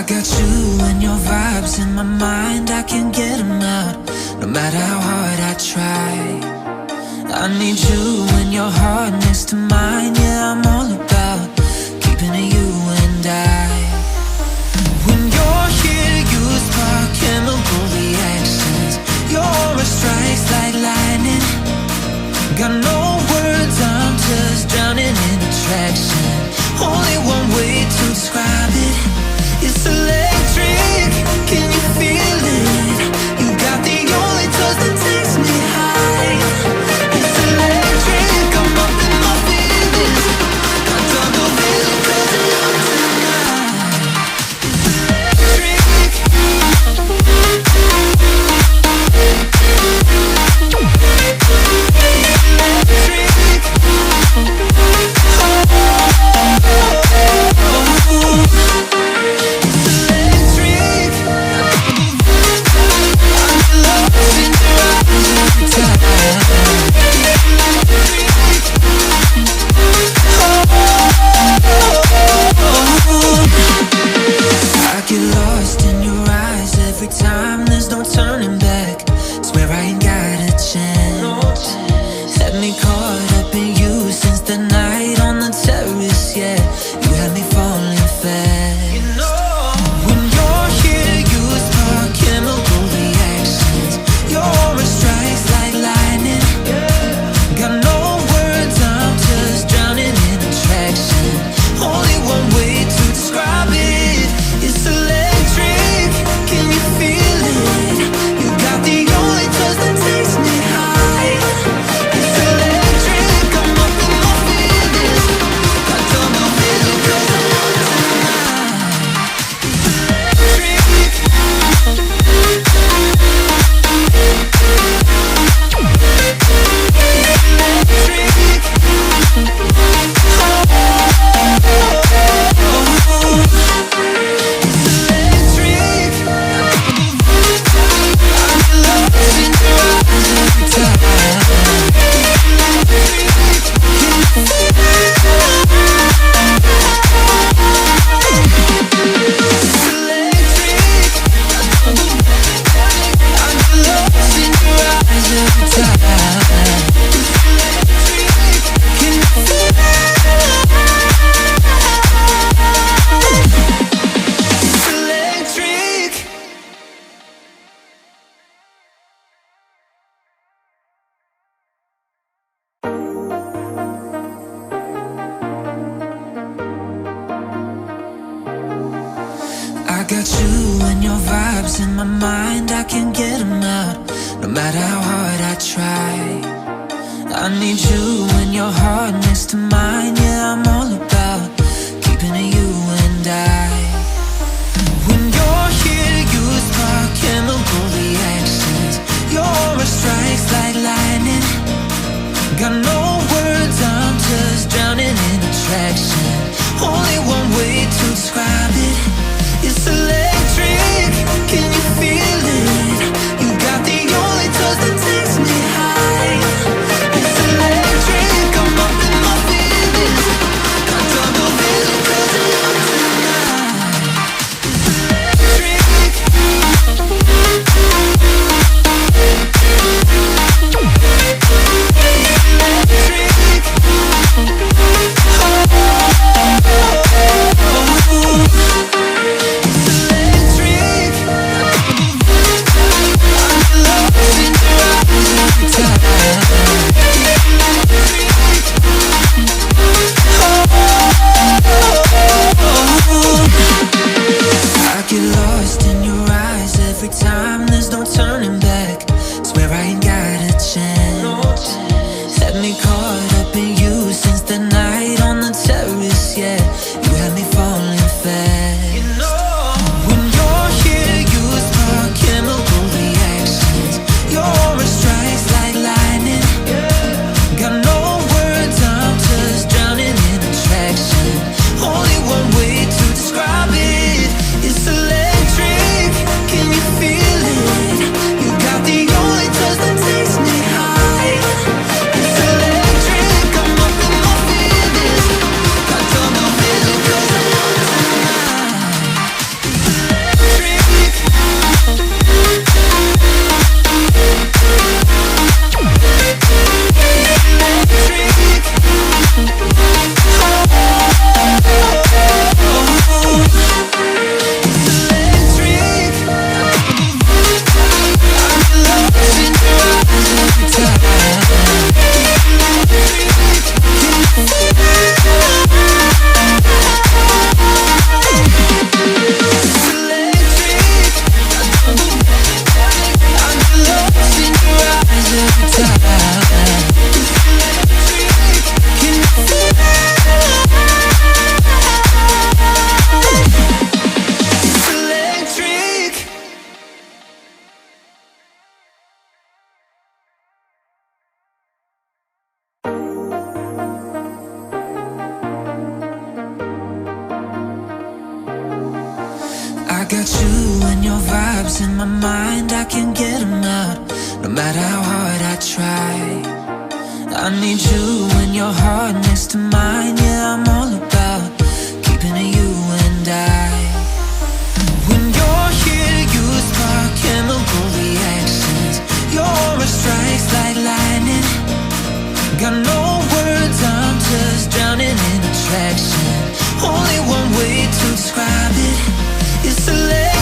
got you and your vibes in my mind, I can't get them out, no matter how hard I try. I need you and your heart next to mine, yeah, I'm all about keeping it you and I. When you're here, you spark chemical reactions. Your aura strikes like lightning. Got no words, I'm just drowning in attraction. Only one way to describe it. It's electric, can you feel it? You got the only touch that takes me high. It's electric, I'm up in my feelings. Got double vision 'cause I love tonight. It's electric. I got you and your vibes in my mind, I can't get them out, no matter how hard I try. I need you and your heart next to mine, yeah, I'm all about keeping it you and I. When you're here, you spark chemical reactions. Your aura strikes like lightning. Got no words, I'm just drowning in attraction. Only one way to describe it. It's electric, can you feel it? You got the only touch that takes me high. It's electric, I'm up in my feelings. Got double vision 'cause I love tonight. It's electric. Electric. got you and your vibes in my mind, I can't get them out, no matter how hard I try. I need you and your heart next to mine. Yeah, I'm all about keeping it you and I. When you're here, you spark chemical reactions. Your aura strikes like lightning. Got no words, I'm just drowning in attraction. Only one way to describe it is to let